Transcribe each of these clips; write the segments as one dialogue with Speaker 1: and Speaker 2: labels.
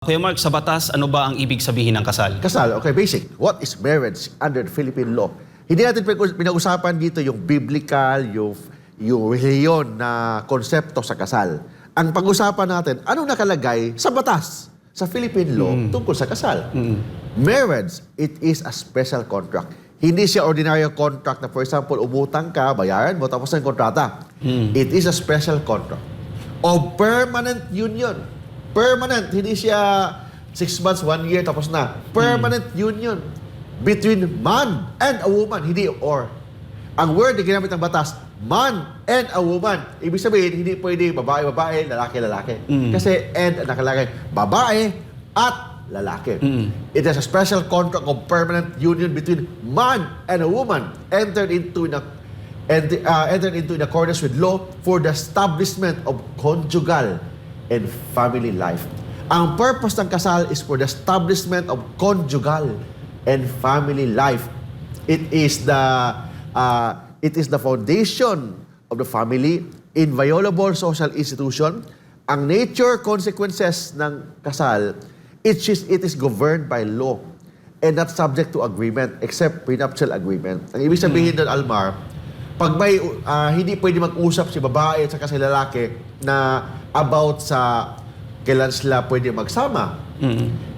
Speaker 1: Kuya Mark, sa batas, ano ba ang ibig sabihin ng kasal?
Speaker 2: Kasal, okay, basic. What is marriage under the Philippine law? Hindi natin pinag-usapan dito yung biblical, yung reliyon na konsepto sa kasal. Ang pag-usapan natin, anong nakalagay sa batas, sa Philippine law tungkol sa kasal. Marriage, it is a special contract. Hindi siya ordinary contract na, for example, umutang ka, bayaran mo, tapos ang kontrata. It is a special contract of permanent union. Permanent, hindi siya 6 months, 1 year, tapos na. Permanent union between man and a woman, hindi or. Ang word na ginamit ng batas, man and a woman. Ibig sabihin, hindi pwede babae-babae, lalaki-lalaki. Kasi and nakalagay, babae at lalaki. It is a special contract of permanent union between man and a woman entered into in accordance with law for the establishment of conjugal and family life. Ang purpose ng kasal is for the establishment of conjugal and family life. It is the foundation of the family, inviolable social institution. Ang nature consequences ng kasal, it is governed by law and not subject to agreement except prenuptial agreement. Ang ibig sabihin doon, Almar, pag may hindi pwede mag-usap si babae at saka si lalaki na about sa kailan sila pwede magsama.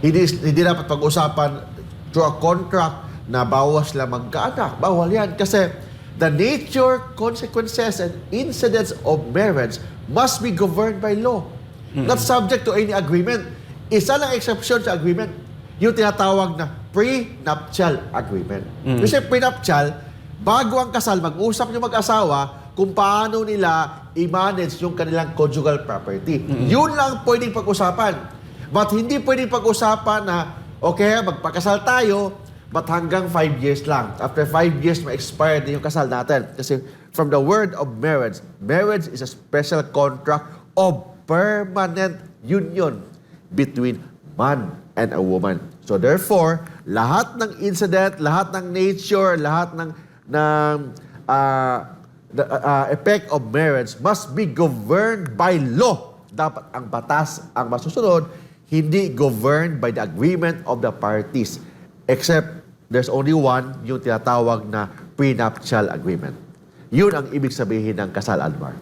Speaker 2: Hindi dapat pag-usapan through a contract na bawas sila magkaanak. Bawal yan. Kasi the nature, consequences, and incidents of marriage must be governed by law. Not subject to any agreement. Isa lang exception sa agreement, yung tinatawag na prenuptial agreement. Kasi prenuptial, bago ang kasal, mag-usap yung mag-asawa kung paano nila i-manage yung kanilang conjugal property. Yun lang pwedeng pag-usapan. But hindi pwedeng pag-usapan na, okay, magpakasal tayo, but hanggang 5 years lang. After 5 years, ma-expired na yung kasal natin. Kasi from the word of marriage, marriage is a special contract of permanent union between man and a woman. So therefore, lahat ng incident, lahat ng nature, lahat ng the effect of marriage must be governed by law. Dapat ang batas ang masusunod, hindi governed by the agreement of the parties. Except there's only one, yung tinatawag na prenuptial agreement. Yun ang ibig sabihin ng kasal, Almar.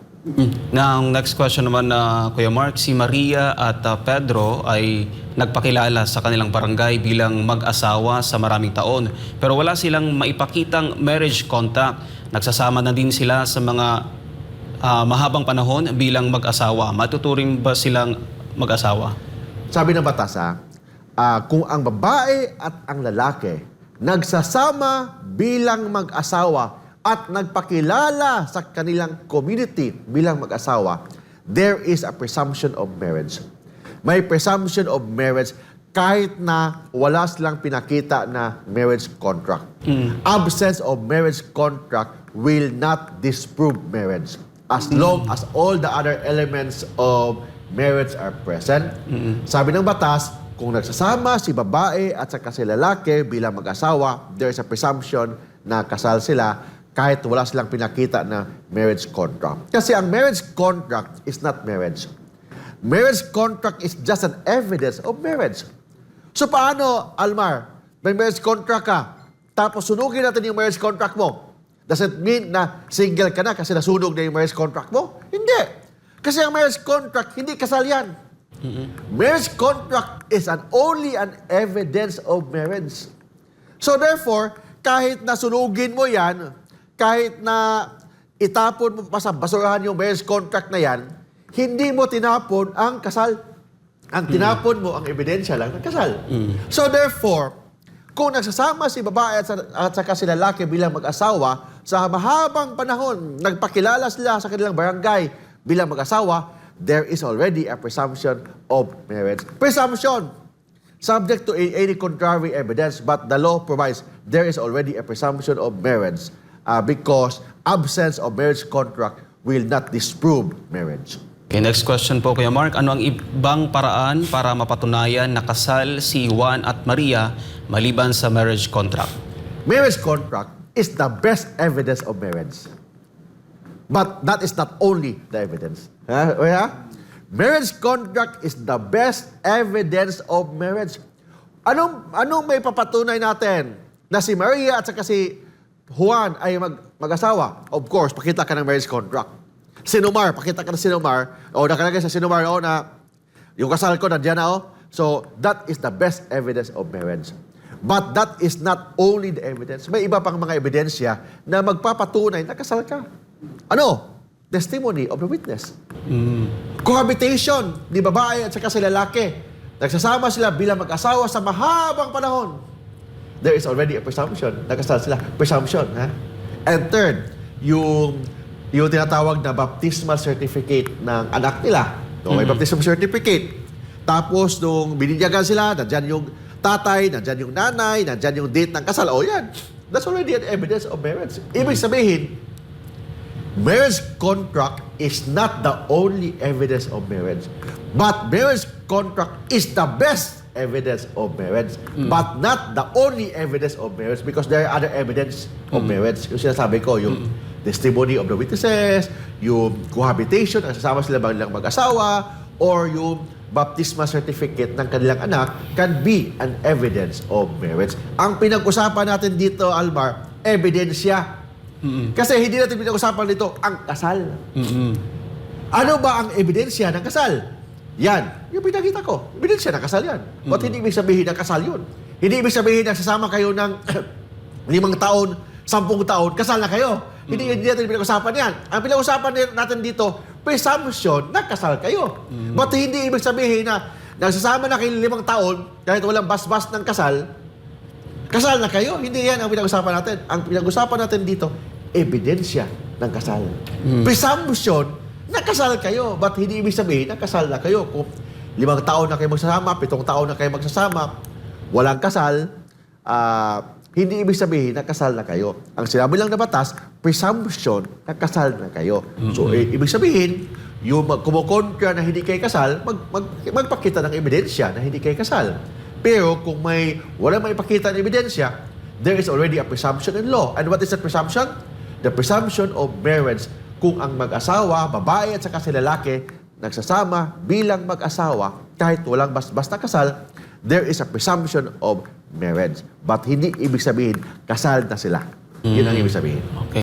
Speaker 1: Ang next question naman na Kuya Mark, si Maria at Pedro ay nagpakilala sa kanilang barangay bilang mag-asawa sa maraming taon. Pero wala silang maipakitang marriage contract. Nagsasama na din sila sa mga mahabang panahon bilang mag-asawa. Matuturing ba silang mag-asawa?
Speaker 2: Sabi ng batas, kung ang babae at ang lalaki nagsasama bilang mag-asawa at nagpakilala sa kanilang community bilang mag-asawa, there is a presumption of marriage. May presumption of marriage kahit na wala silang pinakita na marriage contract. Absence of marriage contract will not disprove marriage as long as all the other elements of marriage are present. Sabi ng batas, kung nagsasama si babae at saka si lalaki bilang mag-asawa, there is a presumption na kasal sila kahit wala silang pinakita na marriage contract. Kasi ang marriage contract is not marriage. Marriage contract is just an evidence of marriage. So paano, Almar, may marriage contract ka, tapos sunugin natin yung marriage contract mo? Does it mean na single ka na kasi nasunog na yung marriage contract mo? Hindi. Kasi ang marriage contract, hindi kasal yan. Marriage contract is only an evidence of marriage. So therefore, kahit nasunugin mo yan, kahit na itapon mo pa sa basurahan yung marriage contract na yan, hindi mo tinapon ang kasal. Ang tinapon mo, ang ebidensya lang ng kasal. So therefore, kung nagsasama si babae at saka si lalaki bilang mag-asawa, sa mahabang panahon, nagpakilala sila sa kanilang barangay bilang mag-asawa, there is already a presumption of marriage. Presumption! Subject to any contrary evidence, but the law provides there is already a presumption of marriage because absence of marriage contract will not disprove marriage.
Speaker 1: Okay, next question po, Kuya Mark. Ano ang ibang paraan para mapatunayan na kasal si Juan at Maria maliban sa marriage contract?
Speaker 2: Marriage contract is the best evidence of marriage. But that is not only the evidence. marriage contract is the best evidence of marriage. Anong may papatunay natin na si Maria at saka si Juan ay mag-asawa? Of course, pakita ka ng marriage contract. Sinumar, pakita ka ng sinumar. O nakalagay sa sinumar na yung kasal ko nandiyan na. So, that is the best evidence of marriage. But that is not only the evidence. May iba pang mga ebidensya na magpapatunay na kasal ka. Ano? Testimony of the witness. Cohabitation, ni babae at saka si lalaki. Nagsasama sila bilang mag-asawa sa mahabang panahon. There is already a presumption. Nagkasal sila. Presumption. Ha? And third, yung tinatawag na baptismal certificate ng anak nila. No, may baptismal certificate. Tapos, nung bininyagan sila, nandyan yung tatay, nandyan yung nanay, nandyan yung date ng kasal. O yan. That's already an evidence of marriage. Ibig sabihin, marriage contract is not the only evidence of marriage. But marriage contract is the best evidence of marriage. But not the only evidence of marriage because there are other evidence of marriage. Yung sinasabi ko, yung testimony of the witnesses, yung cohabitation, ang sasama sila bilang mag-asawa, or yung baptismal certificate ng kanilang anak can be an evidence of marriage. Ang pinag-usapan natin dito, Almar, ebidensya. Kasi hindi natin pinag-usapan dito ang kasal. Ano ba ang ebidensya ng kasal? Yan. Yung pinakita ko. Ebidensya ng kasal yan. But hindi ibig sabihin ng kasal yun. Hindi ibig sabihin na sasama kayo ng 5 taon, 10 taon, kasal na kayo. Hindi natin pinag-usapan yan. Ang pinag-usapan natin dito, presumption na kasal kayo. But hindi ibig sabihin na nagsasama na kayo 5 taon, kahit walang basbas ng kasal na kayo. Hindi yan ang pinag-usapan natin. Ang pinag-usapan natin dito, ebidensya ng kasal. Presumption na kasal kayo. But hindi ibig sabihin na kasal na kayo. Kung 5 taon na kayo magsasama, 7 taon na kayo magsasama, walang kasal, hindi ibig sabihin na kasal na kayo. Ang sinabi lang na batas, presumption na kasal na kayo. So, ibig sabihin, yung kumukontra na hindi kayo kasal, magpakita ng ebidensya na hindi kayo kasal. Pero kung wala may ipakita ng ebidensya, there is already a presumption in law. And what is that presumption? The presumption of marriage. Kung ang mag-asawa, babae at saka si lalaki, nagsasama bilang mag-asawa, kahit walang basta kasal, there is a presumption of marriage. But hindi ibig sabihin, kasal na sila. Yun ang ibig sabihin.
Speaker 1: Okay.